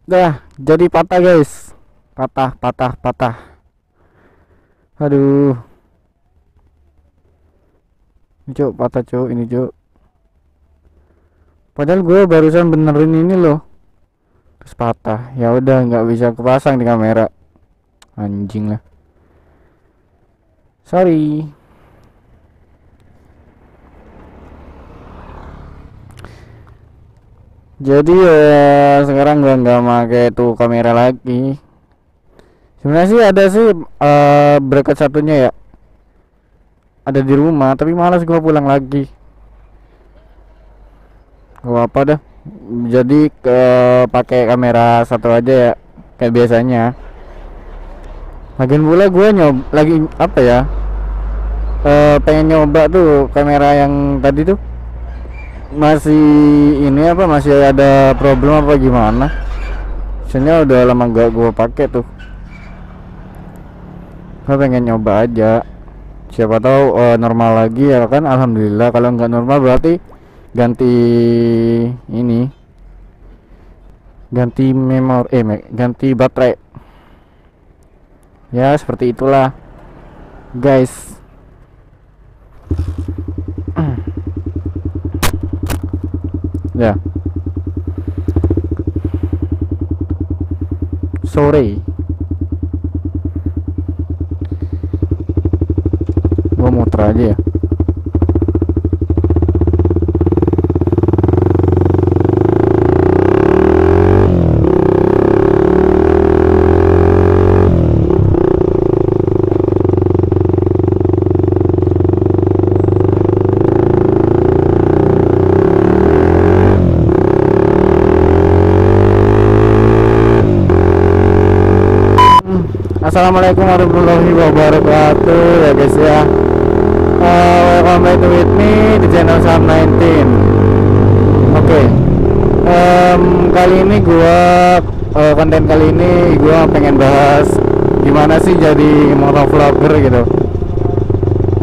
Dah jadi patah guys, patah patah patah. Aduh, ini cuk patah cuk, ini cuk. Padahal gue barusan benerin ini loh, terus patah. Ya udah nggak bisa kepasang di kamera. Anjing lah. Sorry. Jadi ya sekarang gua nggak pakai tuh kamera lagi. Sebenarnya sih ada sih bracket satunya ya. Ada di rumah, tapi malas gua pulang lagi. Gua apa dah. Jadi ke pakai kamera satu aja ya, kayak biasanya. Lagian pula gua lagi apa ya? Pengen nyoba tuh kamera yang tadi tuh. Masih ini apa masih ada problem apa gimana? Soalnya udah lama gak gua pakai tuh. Gua pengen nyoba aja. Siapa tahu normal lagi ya kan, alhamdulillah. Kalau nggak normal berarti ganti ini, ganti memori ganti baterai ya, seperti itulah guys. Ya sore gua muter aja ya. Assalamualaikum warahmatullahi wabarakatuh ya guys ya. Welcome back to with me di channel Sam 19. Oke, kali ini konten kali ini gua pengen bahas gimana sih jadi motovlogger gitu,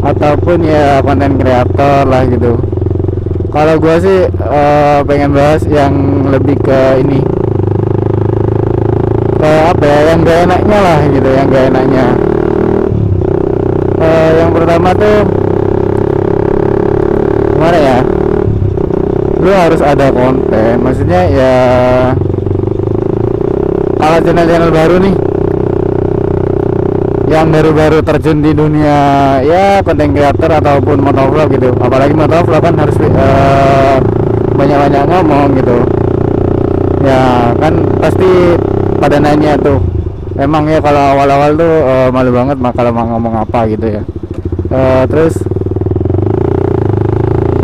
ataupun ya konten kreator lah gitu. Kalau gua sih pengen bahas yang lebih ke ini, kayak apa ya, yang gak enaknya lah gitu, yang gak enaknya. Yang pertama tuh gimana ya, lu harus ada konten, maksudnya ya kalau channel-channel baru nih yang baru-baru terjun di dunia ya konten kreator ataupun motovlog gitu, apalagi motovlog kan harus banyak-banyak ngomong gitu ya kan. Pasti pada nanya tuh, emang ya kalau awal-awal tuh malu banget kalau mau ngomong apa gitu ya. Terus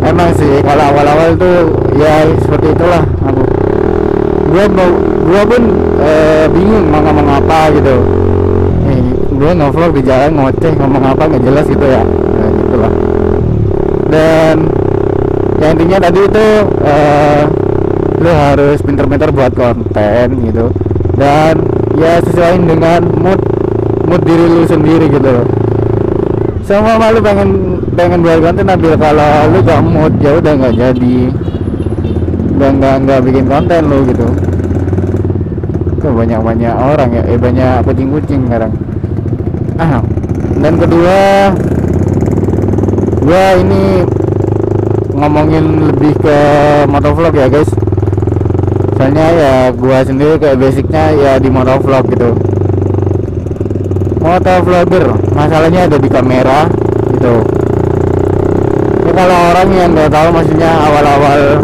emang sih kalau awal-awal tuh ya seperti itulah aku. Gua pun bingung mau ngomong apa gitu. Gua nge-vlog di jalan ngoceh ngomong apa nggak jelas gitu ya. Nah, gitulah. Dan yang intinya tadi itu lu harus pinter-pinter buat konten gitu, dan ya sesuaiin dengan mood diri lu sendiri gitu loh. Sama lu pengen buat konten, tapi kalau lu gak mood ya udah nggak jadi, nggak bikin konten lu gitu. Kok banyak orang ya, banyak kucing sekarang. Dan kedua, gua ini ngomongin lebih ke motovlog ya guys. Soalnya ya gua sendiri kayak basicnya ya di motovlog gitu. Motovlogger masalahnya ada di kamera gitu ya. Kalau orang yang nggak tahu, maksudnya awal-awal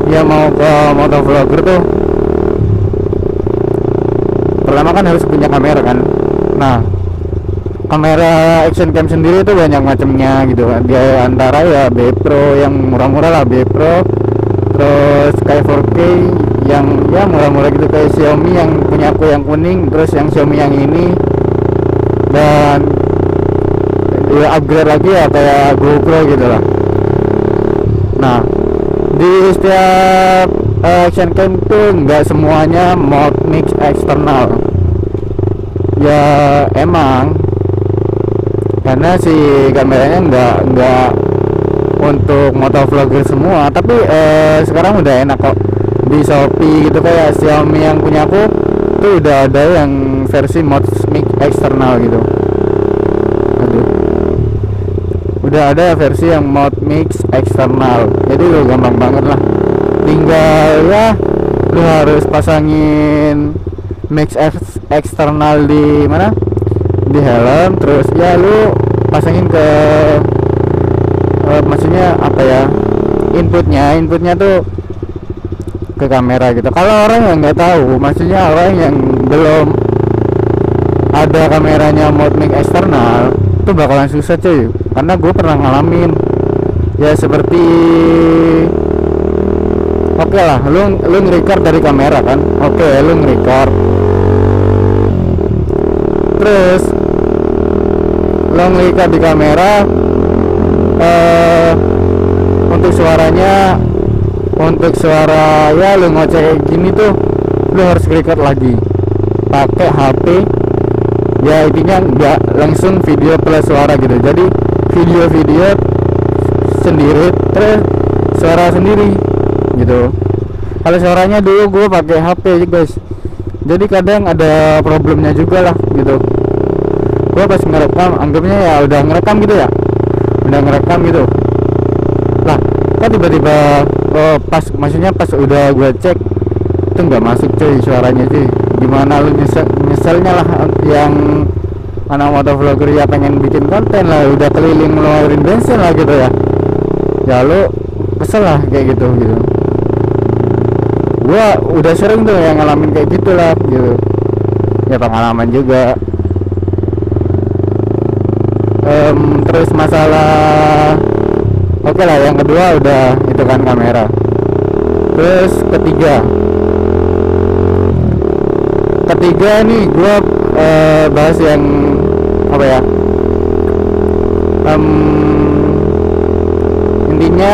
ya mau ke motovlogger tuh, pertama kan harus punya kamera kan. Nah, kamera action cam sendiri itu banyak macamnya gitu kan. Dia antara ya B Pro yang murah-murah lah, B Pro, terus kayak 4K yang ya murah-murah gitu, kayak Xiaomi yang punya aku yang kuning, terus yang Xiaomi yang ini, dan ya upgrade lagi ya kayak GoPro gitu lah. Nah, di setiap action cam tuh nggak semuanya mode mix eksternal ya, emang karena si kameranya nggak untuk motovlogger semua. Tapi sekarang udah enak kok, di Shopee gitu, kayak Xiaomi yang punya aku tuh udah ada yang versi mode mic eksternal gitu. Aduh, udah ada versi yang mode mix eksternal, jadi lo gampang banget lah, tinggal ya lu harus pasangin mix eksternal di mana, di helm, terus ya lu pasangin ke maksudnya apa ya, inputnya tuh ke kamera gitu. Kalau orang yang nggak tahu, maksudnya orang yang belum ada kameranya mode mic eksternal, itu bakalan susah cuy, karena gue pernah ngalamin ya. Seperti oke lah, lu nge-record dari kamera kan, oke lu nge-record, terus lu nge-record di kamera, untuk suara ya lu ngoceh kayak gini tuh lu harus record lagi pakai HP ya, intinya nggak langsung video plus suara gitu. Jadi video sendiri terus suara sendiri gitu. Kalau suaranya dulu gue pakai HP guys, jadi kadang ada problemnya juga lah gitu. Gue pas ngerekam, anggapnya ya udah ngerekam gitu ya, udah ngerekam gitu lah, kok tiba-tiba maksudnya pas udah gue cek itu nggak masuk cuy suaranya cuy. Gimana lu nyeselnya lah, yang anak motovlogger ya pengen bikin konten lah, udah keliling ngeluarin bensin lah gitu ya lu kesel lah kayak gitu. Gua udah sering tuh yang ngalamin kayak gitu lah gitu ya, pengalaman juga. Terus masalah oke lah, yang kedua udah itu kan kamera. Terus ketiga nih gue bahas yang apa ya, intinya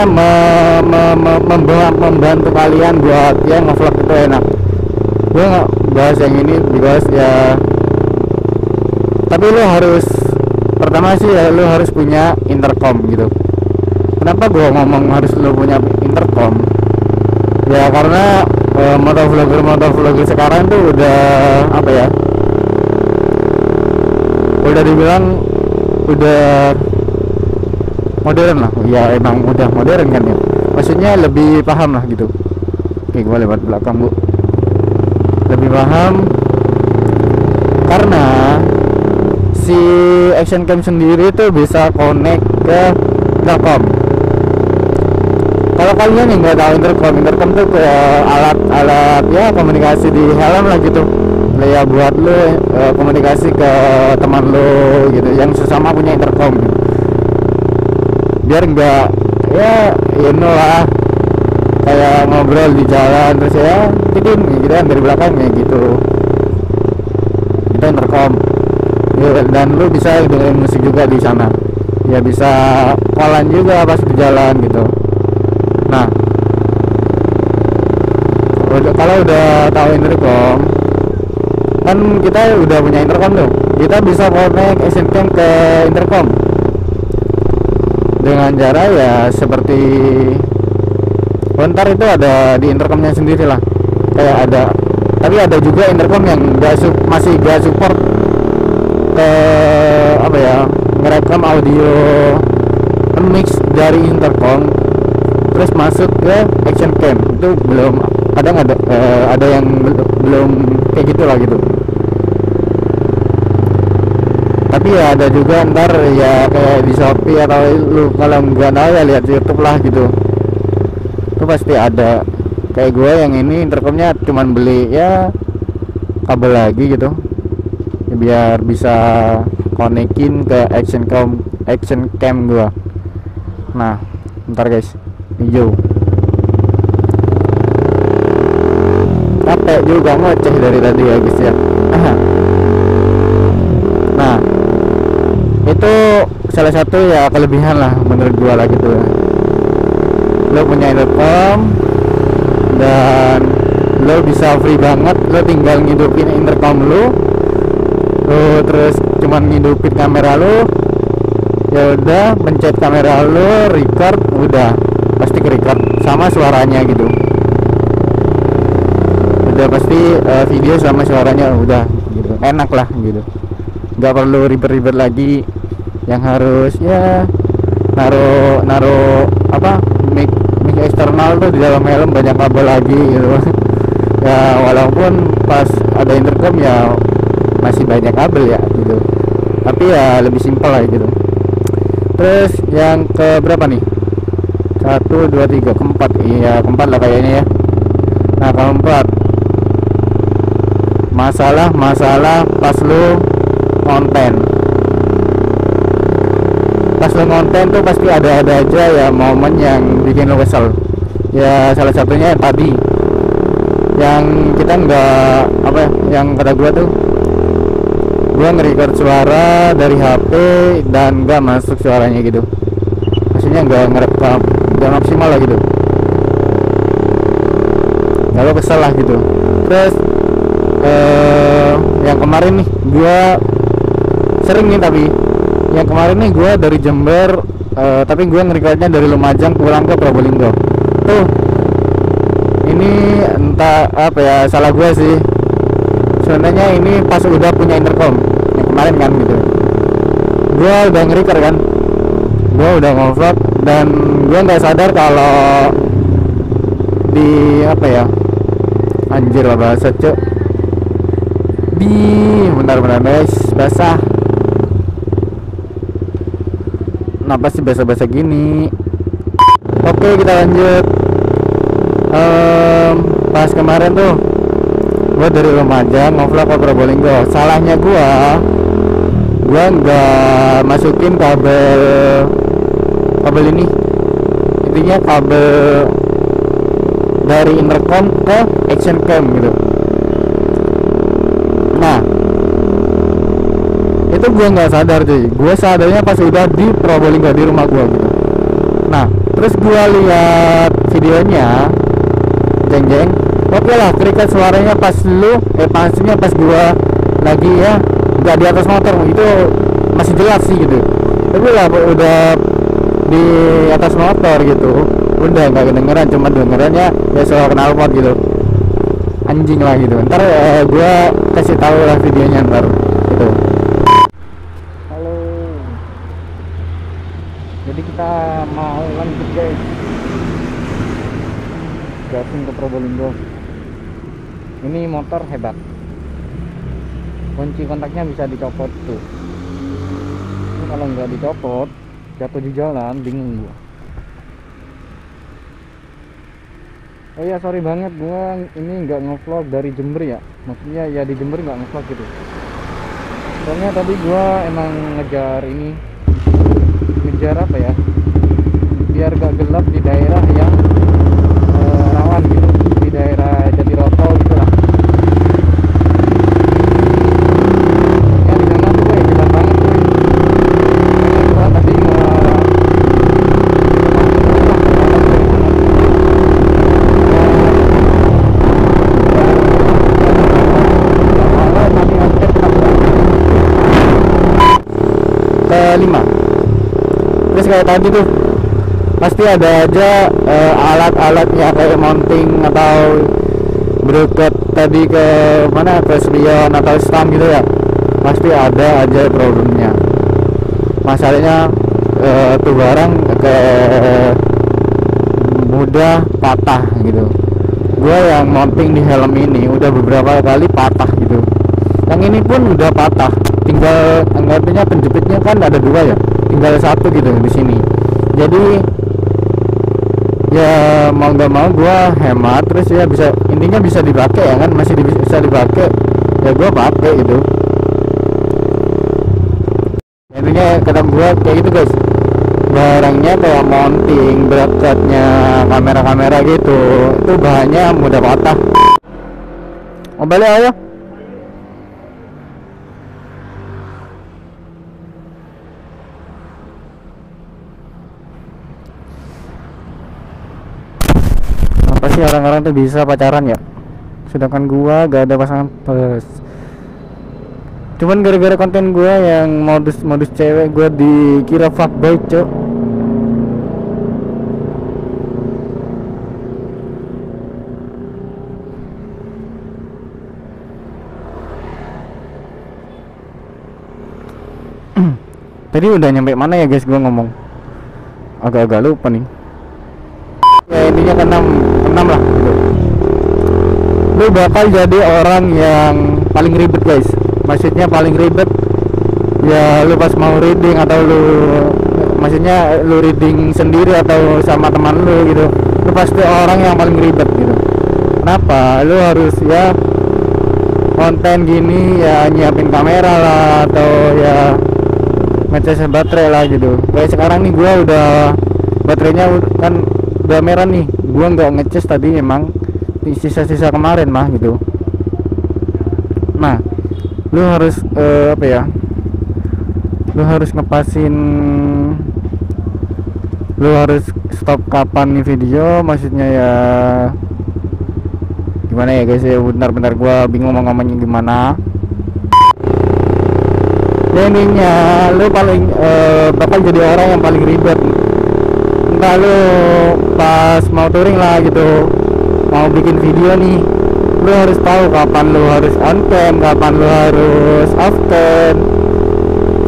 membantu kalian buat ya ngevlog itu enak. Gue nggak bahas yang ini because ya, tapi lo harus pertama sih ya lo harus punya intercom gitu. Kenapa gue ngomong harus lo punya intercom? Ya karena motovlogger sekarang tuh udah apa ya, udah dibilang udah modern lah ya, emang udah modern kan ya, maksudnya lebih paham lah gitu. Oke, gue lewat belakang bu, lebih paham karena si action cam sendiri tuh bisa connect ke intercom. Kalau kalian yang nggak tahu intercom tuh kayak alat ya komunikasi di helm lah gitu ya, buat lo komunikasi ke teman lo gitu yang sesama punya intercom, biar nggak ya lah kayak ngobrol di jalan terus ya bikin gitu kan dari belakangnya gitu. Itu intercom ya, dan lo bisa dengerin musik juga di sana ya, bisa callan juga pas di jalan gitu. Nah, kalau udah tahu intercom kan, kita udah punya intercom tuh, kita bisa connect action cam ke intercom dengan cara ya seperti bentar itu ada di intercomnya sendiri lah, kayak ada. Tapi ada juga intercom yang masih gak support ke apa ya, ngerekam audio mix dari intercom terus masuk ke action cam. Itu belum ada yang belum kayak gitu lah gitu. Tapi ya ada juga ntar ya kayak di Shopee atau lu kalau nggak tahu ya lihat YouTube lah gitu, itu pasti ada. Kayak gue yang ini intercomnya cuman beli ya kabel lagi gitu ya, biar bisa konekin ke action cam gue. Nah ntar guys, hijau capek juga ngoceh dari tadi ya guys ya. Nah itu salah satu ya kelebihan lah menurut gua lah gitu. Lo punya intercom dan lo bisa free banget, lo tinggal ngidupin intercom lo terus cuman ngidupin kamera lo, ya udah pencet kamera lo, record, udah pasti ke record sama suaranya gitu. udah pasti video sama suaranya udah gitu, enak lah gitu, nggak perlu ribet-ribet lagi yang harus ya naruh apa mic eksternal tuh di dalam helm, banyak kabel lagi gitu. Ya walaupun pas ada intercom ya masih banyak kabel ya gitu, tapi ya lebih simpel lah gitu. Terus yang ke berapa nih, 1 2 3 keempat, iya keempat lah kayaknya ya. Nah keempat, masalah pas lu konten tuh pasti ada aja ya momen yang bikin lo kesel. Ya salah satunya yang tadi, yang kita nggak apa ya, yang kata gua tuh, gua nge-record suara dari HP dan nggak masuk suaranya gitu, maksudnya nggak ngerekam, nggak maksimal lah gitu. Kalau kesel lah gitu. Terus yang kemarin nih gua sering nih, tapi yang kemarin nih gue dari Jember, tapi gue ngerekordnya dari Lumajang pulang ke Probolinggo tuh. Ini entah apa ya, salah gue sih sebenarnya. Ini pas udah punya intercom yang kemarin kan gitu, gue udah ngerecord kan, gue udah ngevlog dan gue nggak sadar kalau di apa ya, anjir lah bahasa cok, di benar-benar guys basah. Kenapa sih bahasa-bahasa gini? Oke kita lanjut. Pas kemarin tuh gue dari Lumajang ngevlog ke Probolinggo. Salahnya gue nggak masukin kabel ini, intinya kabel dari intercom ke action cam gitu. Nah itu gue nggak sadar cuy, gue sadarnya pas udah di Probolinggo di rumah gue gitu. Nah terus gue lihat videonya, jeng oke lah kerekat suaranya pas pastinya pas gue lagi ya nggak di atas motor itu masih jelas sih gitu. Tapi lah udah di atas motor gitu udah nggak kedengeran, cuma dengerannya ya suara knalpot gitu, anjing lah gitu. Ntar gue kasih tahu lah videonya ntar gitu. Jadi kita mau lanjut guys, gasing ke Probolinggo. Ini motor hebat, kunci kontaknya bisa dicopot tuh. Ini kalau nggak dicopot jatuh di jalan bingung gua. Oh iya sorry banget, gua ini nggak ngevlog dari Jember ya, maksudnya ya di Jember nggak ngevlog gitu. Soalnya tadi gua emang ngejar apa ya, biar gak gelap di daerah yang rawan gitu, di daerah Jatiroto gitu lah. Ya di sana tuh gue gelap banget tuh, karena gua tadi kelima. Terus kayak tadi tuh pasti ada aja alat-alatnya kayak mounting atau bracket tadi ke mana, ke spion atau stand gitu ya, pasti ada aja problemnya. Masalahnya tuh barang kayak mudah patah gitu. Gua yang mounting di helm ini udah beberapa kali patah gitu, yang ini pun udah patah, tinggal anggapnya penjepitnya kan ada dua ya, tinggal satu gitu di sini. Jadi ya mau nggak mau gua hemat, terus ya bisa, intinya bisa dipakai ya kan, masih bisa dipakai ya gua pakai gitu. Intinya kata gua kayak gitu guys, barangnya kayak mounting, bracketnya, kamera gitu, itu bahannya mudah patah. Mau balik ayo. Apa sih orang-orang tuh bisa pacaran ya, sedangkan gua gak ada pasangan pas. Cuman gara-gara konten gua yang modus cewek, gua dikira fuckboy cok. Jadi udah nyampe mana ya guys, gua ngomong agak-agak lupa nih. Ya intinya keenam lah gitu. Lu bakal jadi orang yang paling ribet guys. Maksudnya paling ribet ya, lu pas mau reading atau maksudnya lu reading sendiri atau sama teman lu gitu, lu pasti orang yang paling ribet gitu. Kenapa? Lu harus ya konten gini ya, nyiapin kamera lah atau ya ngecas baterai lah gitu. Kayak sekarang nih gua udah baterainya kan udah merah nih, gua nggak ngecas tadi, emang sisa-sisa kemarin mah gitu. Nah lu harus apa ya, lu harus ngepasin, lu harus stop kapan nih video, maksudnya ya gimana ya guys ya, bentar gua bingung mau ngomongnya gimana. Ya intinya lu paling bakal jadi orang yang paling ribet. Entah lu pas mau touring lah gitu, mau bikin video nih, lu harus tahu kapan lu harus on cam, kapan lu harus off cam.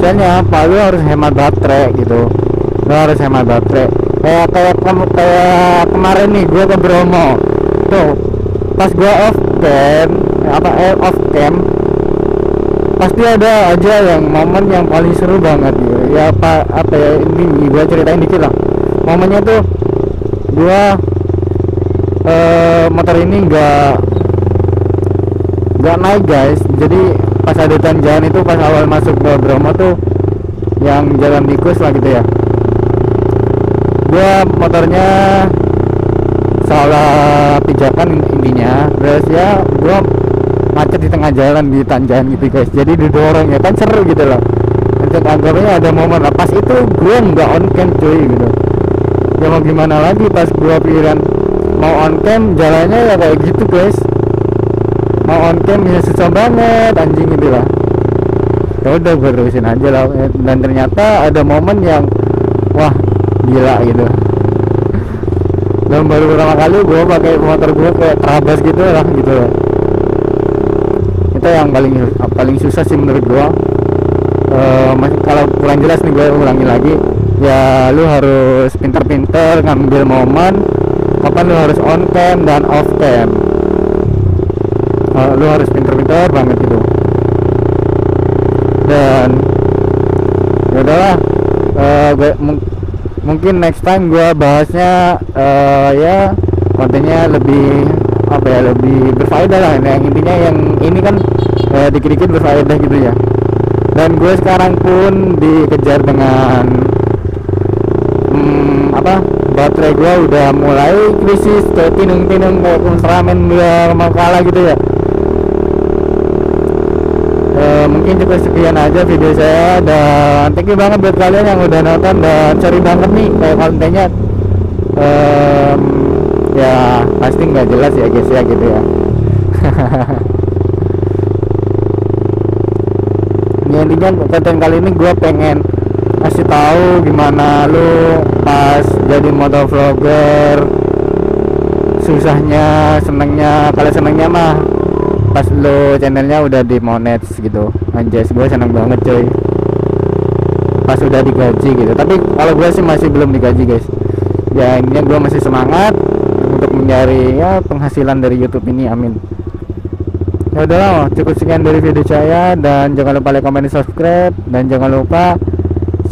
Soalnya apa, lu harus hemat baterai gitu, lu harus hemat baterai. Kayak kemarin nih gua ke Bromo tuh, pas gua off cam pasti ada aja yang momen yang paling seru banget gitu. Ya apa ya, ini gua ceritain dikit lah. Momennya tuh gua motor ini nggak naik guys. Jadi pas ada jalan itu, pas awal masuk ke Bromo tuh yang jalan tikus lah gitu ya, gua motornya salah pijakan intinya, terus ya gua macet di tengah jalan di tanjakan gitu guys. Jadi didorong ya kan, seru gitu loh. Untuk anggapnya ada momen pas itu gua nggak on cam cuy gitu. Ya mau gimana lagi, pas gua pikiran mau on cam jalannya ya kayak gitu guys, mau on cam ya susah banget anjing gitu lah. Ya udah gue terusin aja lah, dan ternyata ada momen yang wah gila gitu. Dan baru pertama kali gue pakai motor gue kayak terabas gitu lah gitu loh. Itu yang paling susah sih menurut gue. Kalau kurang jelas nih gue ulangi lagi ya, lu harus pinter-pinter ngambil momen kapan lu harus on cam dan off cam. Lu harus pinter-pinter banget gitu. Dan ya udahlah, mungkin next time gua bahasnya ya kontennya lebih apa ya, lebih berfaedah lah. Nah, intinya yang ini kan dikit-dikit berfaedah gitu ya. Dan gue sekarang pun dikejar dengan baterai gue udah mulai krisis, kayak tinung-tinung kayak Ultraman udah mau kalah gitu ya. Mungkin cukup sekian aja video saya, dan thank you banget buat kalian yang udah nonton, dan sorry banget nih kayak kontennya ya pasti nggak jelas ya guys ya gitu ya. Ya intinya konten kali ini gue pengen kasih tahu gimana lu pas jadi motovlogger, susahnya, senengnya. Kalau senengnya mah pas lu channelnya udah dimonetize gitu, anjas gue seneng banget coy pas udah digaji gitu. Tapi kalau gue sih masih belum digaji guys. Ya intinya gue masih semangat untuk mencari ya penghasilan dari YouTube ini, amin. Ya udahlah, cukup sekian dari video saya, dan jangan lupa like, comment, dan subscribe, dan jangan lupa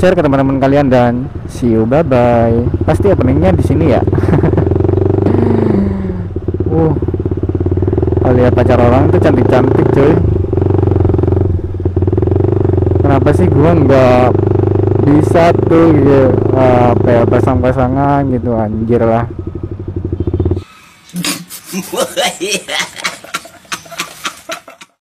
share ke teman-teman kalian, dan see you, bye bye. Pasti openingnya di sini ya. Lihat pacar orang itu cantik-cantik cuy. Kenapa sih gua nggak bisa tuh gitu, apa ya, pasang-pasangan gitu, anjir lah.